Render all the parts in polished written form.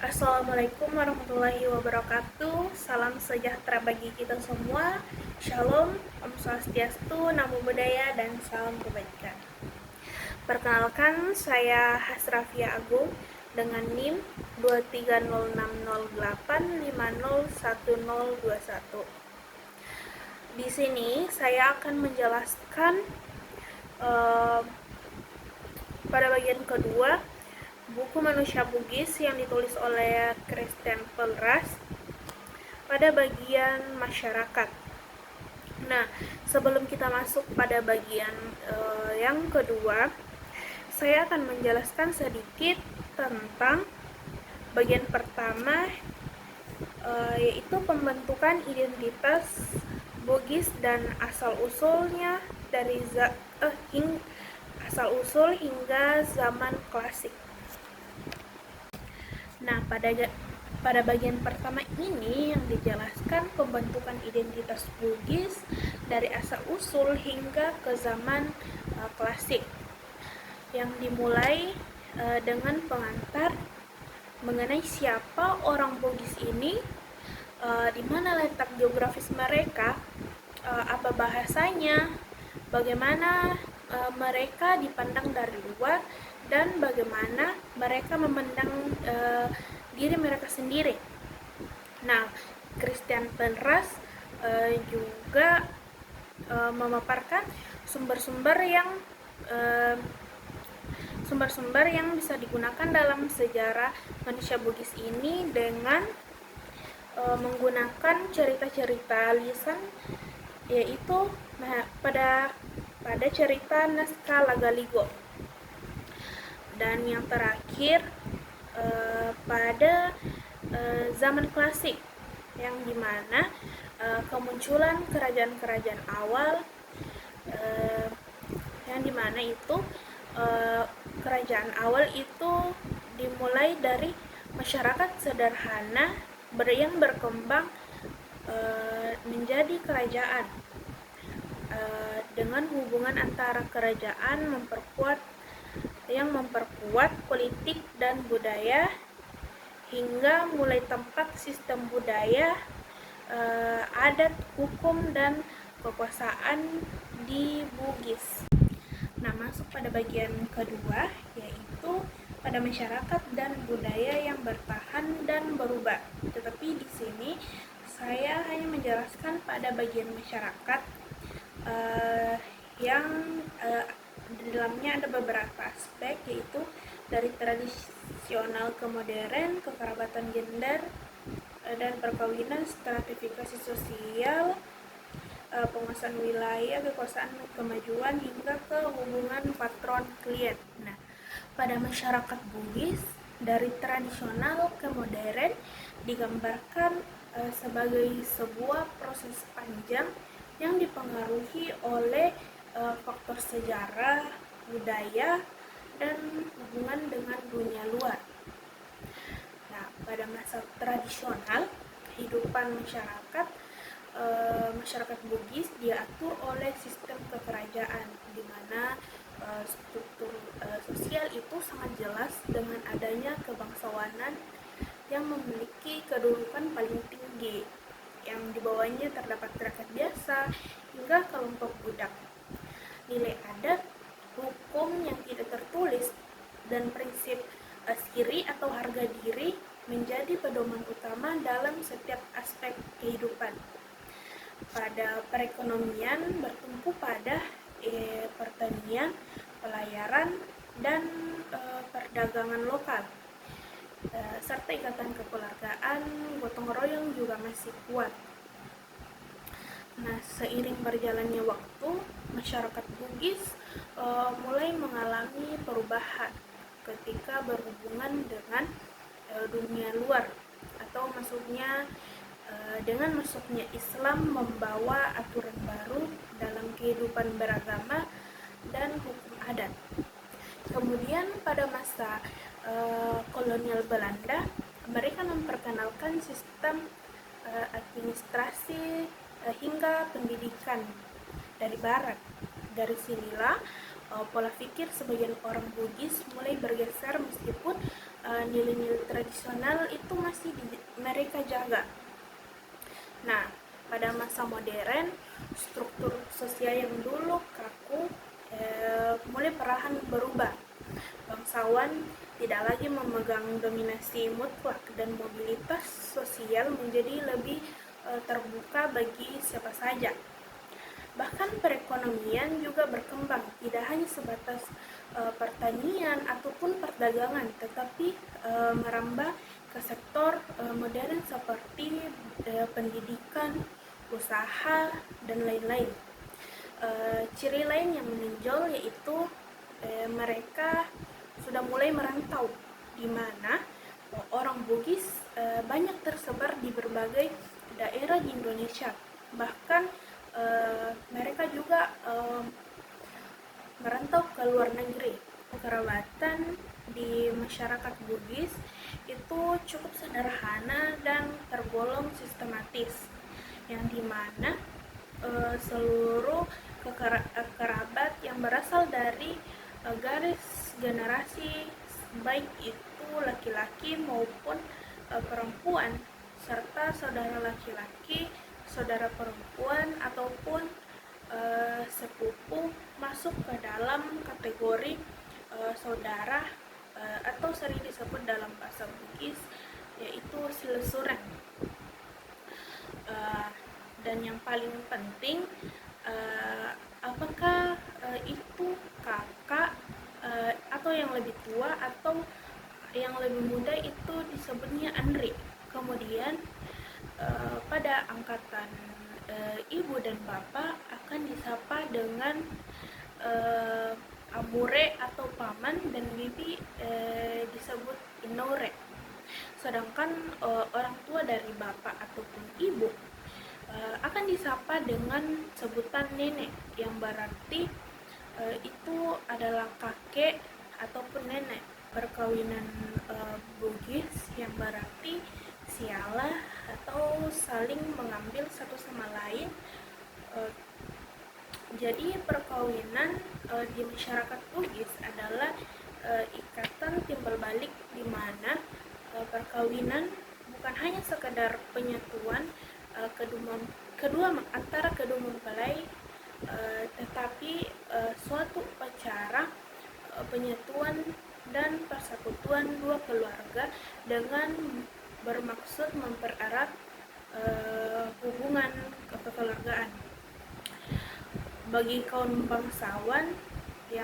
Assalamualaikum warahmatullahi wabarakatuh. Salam sejahtera bagi kita semua. Shalom, Om Swastiastu, Namo Buddhaya, dan salam kebaikan. Perkenalkan, saya Hasrafia Agung dengan NIM 2306085011021. Di sini saya akan menjelaskan pada bagian kedua buku Manusia Bugis yang ditulis oleh Christian Pelras pada bagian masyarakat. Nah, sebelum kita masuk pada bagian yang kedua, saya akan menjelaskan sedikit tentang bagian pertama, yaitu pembentukan identitas Bugis dan asal-usulnya dari asal-usul hingga zaman klasik. Nah, pada bagian pertama ini yang dijelaskan pembentukan identitas Bugis dari asal-usul hingga ke zaman klasik, yang dimulai dengan pengantar mengenai siapa orang Bugis ini, di mana letak geografis mereka, apa bahasanya, bagaimana mereka dipandang dari luar, dan bagaimana mereka memandang diri mereka sendiri. Nah, Christian Pelras juga memaparkan sumber-sumber yang bisa digunakan dalam sejarah manusia Bugis ini dengan menggunakan cerita-cerita lisan, yaitu pada cerita naskah Lagaligo. Dan yang terakhir pada zaman klasik, yang dimana kemunculan kerajaan-kerajaan awal, yang dimana itu kerajaan awal itu dimulai dari masyarakat sederhana yang berkembang menjadi kerajaan, dengan hubungan antara kerajaan memperkuat politik dan budaya, hingga mulai tempat sistem budaya, adat, hukum, dan kekuasaan di Bugis. Nah, masuk pada bagian kedua, yaitu pada masyarakat dan budaya yang bertahan dan berubah. Tetapi di sini saya hanya menjelaskan pada bagian masyarakat, yang di dalamnya ada beberapa aspek, yaitu dari tradisional ke modern, kekerabatan gender dan perkawinan, stratifikasi sosial, penguasaan wilayah, kekuasaan, kemajuan, hingga ke hubungan patron klien. Nah, pada masyarakat Bugis dari tradisional ke modern digambarkan sebagai sebuah proses panjang yang dipengaruhi oleh faktor sejarah, budaya, dan hubungan dengan dunia luar. Nah, pada masa tradisional, kehidupan masyarakat Bugis diatur oleh sistem kekerajaan, di mana struktur sosial itu sangat jelas dengan adanya kebangsawanan yang memiliki kedudukan paling tinggi, yang di bawahnya terdapat rakyat biasa hingga kelompok budak. Nilai adat, hukum yang tidak tertulis, dan prinsip siri atau harga diri menjadi pedoman utama dalam setiap aspek kehidupan. Pada perekonomian bertumpu pada pertanian, pelayaran, dan perdagangan lokal, serta ikatan kekeluargaan, gotong royong juga masih kuat. Nah, seiring berjalannya waktu, masyarakat Bugis mulai mengalami perubahan ketika berhubungan dengan dunia luar, atau dengan masuknya Islam membawa aturan baru dalam kehidupan beragama dan hukum adat. Kemudian pada masa kolonial Belanda, mereka memperkenalkan sistem administrasi hingga pendidikan dari Barat. Dari sinilah pola pikir sebagian orang Bugis mulai bergeser, meskipun nilai-nilai tradisional itu masih mereka jaga. Nah, pada masa modern, struktur sosial yang dulu kaku mulai perlahan berubah. Bangsawan tidak lagi memegang dominasi mutlak dan mobilitas sosial menjadi lebih terbuka bagi siapa saja. Bahkan perekonomian juga berkembang, tidak hanya sebatas pertanian ataupun perdagangan, tetapi merambah ke sektor modern seperti pendidikan, usaha, dan lain-lain. Ciri lain yang menonjol yaitu mereka sudah mulai merantau, di mana orang Bugis banyak tersebar di berbagai daerah di Indonesia. Bahkan mereka juga merantau ke luar negeri. Kekerabatan di masyarakat Bugis itu cukup sederhana dan tergolong sistematis, yang dimana seluruh kerabat yang berasal dari garis generasi, baik itu laki-laki maupun perempuan, serta saudara laki-laki, saudara perempuan, ataupun sepupu masuk ke dalam kategori saudara atau sering disebut dalam bahasa Bugis yaitu silesuran. Dan yang paling penting, apakah itu kakak atau yang lebih tua atau yang lebih muda itu disebutnya Andri. Kemudian pada angkatan ibu dan bapak akan disapa dengan amure atau paman, dan bibi disebut inore. Sedangkan orang tua dari bapak ataupun ibu akan disapa dengan sebutan nenek, yang berarti itu adalah kakek ataupun nenek. Perkawinan Bugis yang berarti sialah atau saling mengambil satu sama lain. Jadi perkawinan di masyarakat Bugis adalah ikatan timbal balik, di mana perkawinan bukan hanya sekedar penyatuan antara kedua mempelai, tetapi suatu upacara penyatuan dan persekutuan dua keluarga dengan bermaksud mempererat hubungan kekeluargaan. Bagi kaum bangsawan di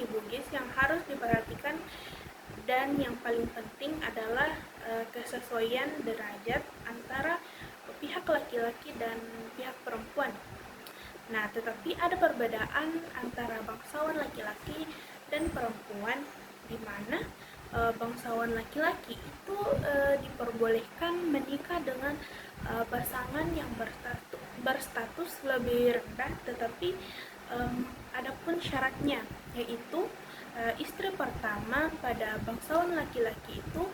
Bugis yang harus diperhatikan dan yang paling penting adalah kesesuaian derajat antara pihak laki-laki dan pihak perempuan. Nah, tetapi ada perbedaan antara bangsawan laki-laki dan perempuan, di mana bangsawan laki-laki itu diperbolehkan menikah dengan pasangan yang berstatus lebih rendah, tetapi adapun syaratnya, yaitu istri pertama pada bangsawan laki-laki itu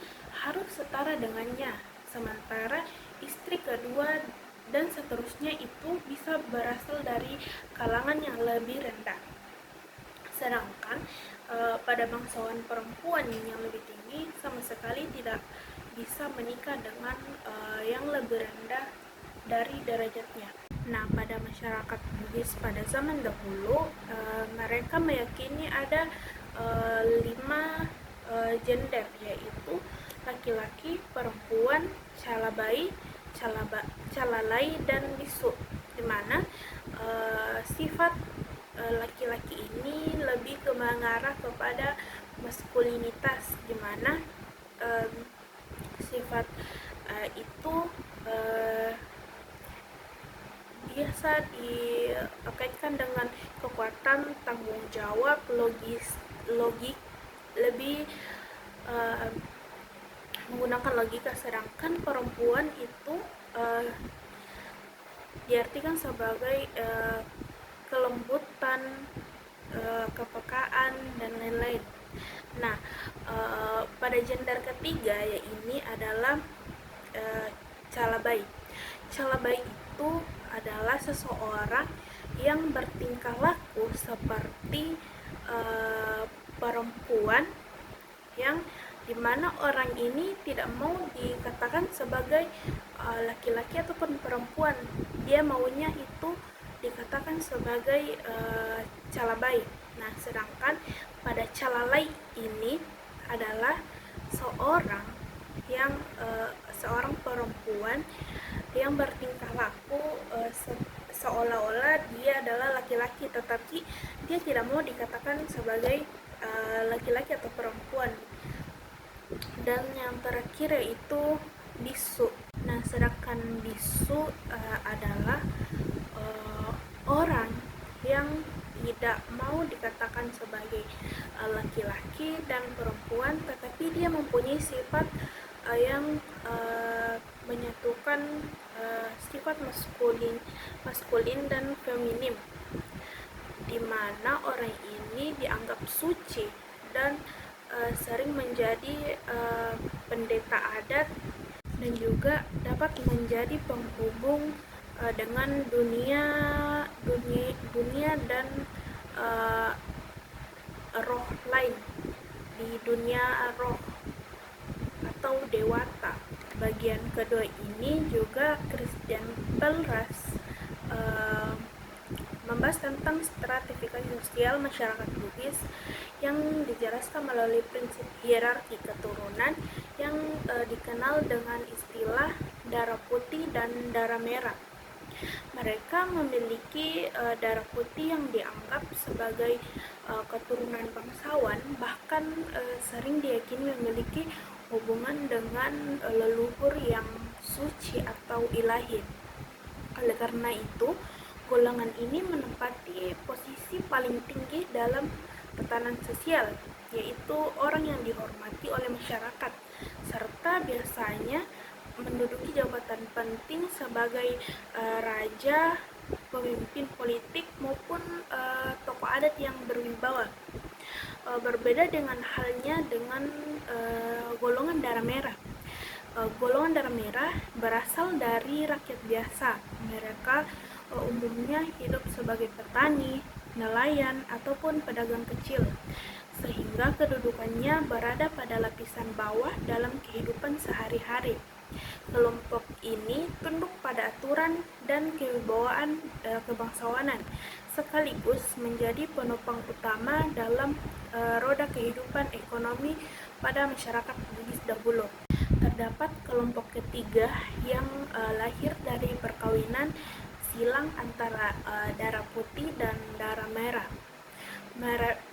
harus setara dengannya, sementara istri kedua dan seterusnya itu bisa berasal dari kalangan yang lebih rendah. Sedangkan pada bangsawan perempuan yang lebih tinggi sama sekali tidak bisa menikah dengan yang lebih rendah dari derajatnya. Nah, pada masyarakat Bugis pada zaman dahulu, mereka meyakini ada 5 gender, yaitu laki-laki, perempuan, calabai, calalai, dan bisu, di mana sifat laki-laki ini lebih mengarah kepada maskulinitas, di mana sifat itu biasa dikaitkan dengan kekuatan, tanggung jawab, logik, lebih menggunakan logika. Sedangkan perempuan itu diartikan sebagai kelembutan, kepekaan, dan lain-lain. Nah, pada gender ketiga, ini adalah calabai. Calabai itu adalah seseorang yang bertingkah laku seperti perempuan, yang dimana orang ini tidak mau dikatakan sebagai laki-laki ataupun perempuan. Dia maunya itu dikatakan sebagai calabai. Nah, sedangkan pada calalai ini adalah seorang yang seorang perempuan yang bertingkah laku seolah-olah dia adalah laki-laki, tetapi dia tidak mau dikatakan sebagai laki-laki atau perempuan. Dan yang terakhir yaitu bisu. Nah, sedangkan bisu adalah orang yang tidak mau dikatakan sebagai laki-laki dan perempuan, tetapi dia mempunyai sifat yang menyatukan sifat maskulin dan feminim, di mana orang ini dianggap suci dan sering menjadi pendeta adat dan juga dapat menjadi penghubung dengan dunia dan roh lain, di dunia roh atau dewata. Bagian kedua ini juga Christian Pelras membahas tentang stratifikasi sosial masyarakat Bugis yang dijelaskan melalui prinsip hierarki keturunan yang dikenal dengan istilah darah putih dan darah merah. Mereka memiliki darah putih yang dianggap sebagai keturunan bangsawan, bahkan sering diyakini memiliki hubungan dengan leluhur yang suci atau ilahi. Oleh karena itu, golongan ini menempati posisi paling tinggi dalam tatanan sosial, yaitu orang yang dihormati oleh masyarakat, serta biasanya menduduki jabatan penting sebagai raja, pemimpin politik, maupun tokoh adat yang berwibawa. Berbeda dengan halnya dengan golongan darah merah. Golongan darah merah berasal dari rakyat biasa. Mereka umumnya hidup sebagai petani, nelayan, ataupun pedagang kecil, sehingga kedudukannya berada pada lapisan bawah dalam kehidupan sehari-hari. Kelompok ini tunduk pada aturan dan kewibawaan kebangsawanan, sekaligus menjadi penopang utama dalam roda kehidupan ekonomi pada masyarakat Bugis dahulu. Terdapat kelompok ketiga yang lahir dari perkawinan silang antara darah putih dan darah merah.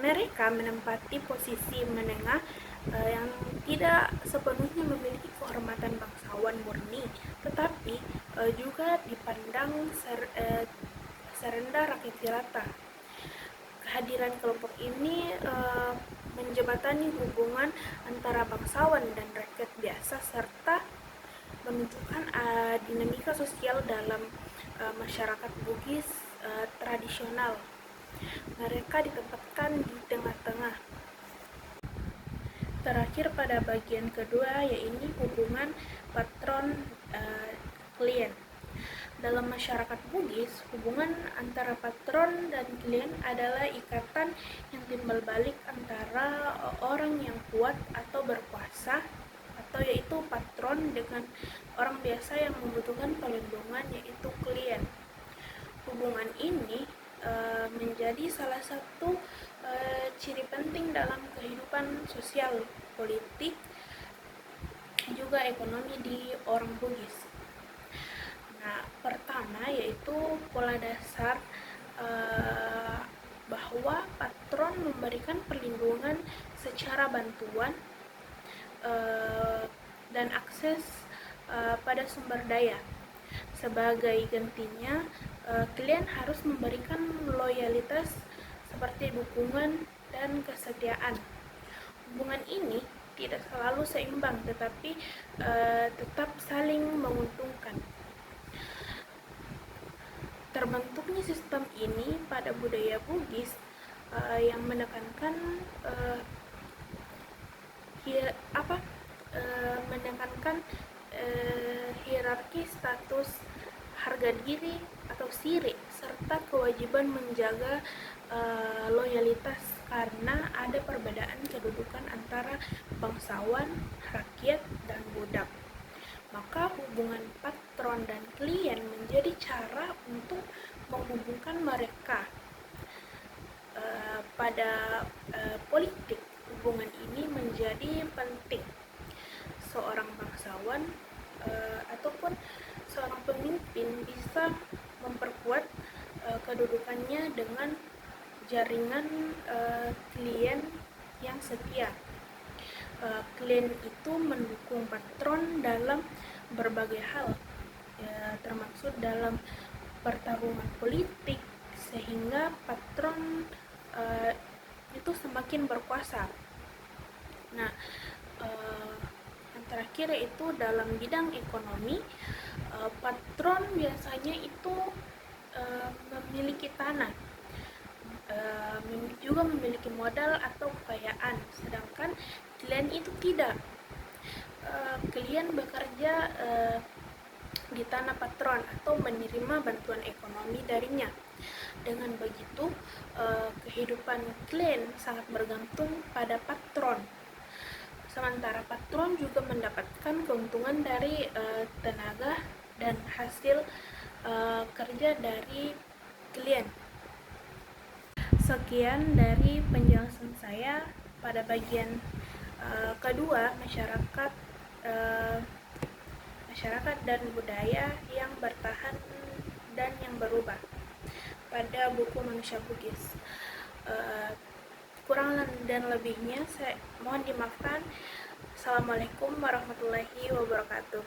Mereka menempati posisi menengah yang tidak sepenuhnya memiliki kehormatan bangsawan murni, tetapi juga dipandang serendah rakyat jelata. Kehadiran kelompok ini menjembatani hubungan antara bangsawan dan rakyat biasa, serta menunjukkan dinamika sosial dalam masyarakat Bugis tradisional. Mereka ditempatkan di tengah-tengah. Terakhir pada bagian kedua yaitu hubungan patron klien. Dalam masyarakat Bugis, hubungan antara patron dan klien adalah ikatan yang timbal balik antara orang yang kuat atau berkuasa, atau yaitu patron, dengan orang biasa yang membutuhkan perlindungan, yaitu klien. Hubungan ini menjadi salah satu ciri penting dalam kehidupan sosial, politik, juga ekonomi di orang Bugis. Nah, pertama yaitu pola dasar bahwa patron memberikan perlindungan secara bantuan dan akses pada sumber daya. Sebagai gantinya, klien harus memberikan loyalitas seperti dukungan dan kesetiaan. Hubungan ini tidak selalu seimbang, tetapi tetap saling menguntungkan. Terbentuknya sistem ini pada budaya Bugis yang menekankan hierarki status, harga diri atau siri, serta kewajiban menjaga loyalitas karena ada perbedaan kedudukan antara bangsawan, rakyat, dan budak. Maka hubungan patron dan klien menjadi cara untuk menghubungkan mereka. Pada politik, hubungan ini menjadi penting. Seorang bangsawan ataupun seorang pemimpin bisa memperkuat kedudukannya dengan jaringan klien yang setia. Klien itu mendukung patron dalam berbagai hal, termasuk dalam pertarungan politik, sehingga patron itu semakin berkuasa. Nah, yang terakhir yaitu dalam bidang ekonomi, patron biasanya itu memiliki tanah, juga memiliki modal atau kekayaan, sedangkan klien itu tidak. Klien bekerja di tanah patron atau menerima bantuan ekonomi darinya. Dengan begitu, kehidupan klien sangat bergantung pada patron. Sementara patron juga mendapatkan keuntungan dari tenaga dan hasil kerja dari klien. Sekian dari penjelasan saya pada bagian kedua, masyarakat dan budaya yang bertahan dan yang berubah, pada buku Manusia Bugis. Kurang dan lebihnya saya mohon dimaafkan. Assalamualaikum warahmatullahi wabarakatuh.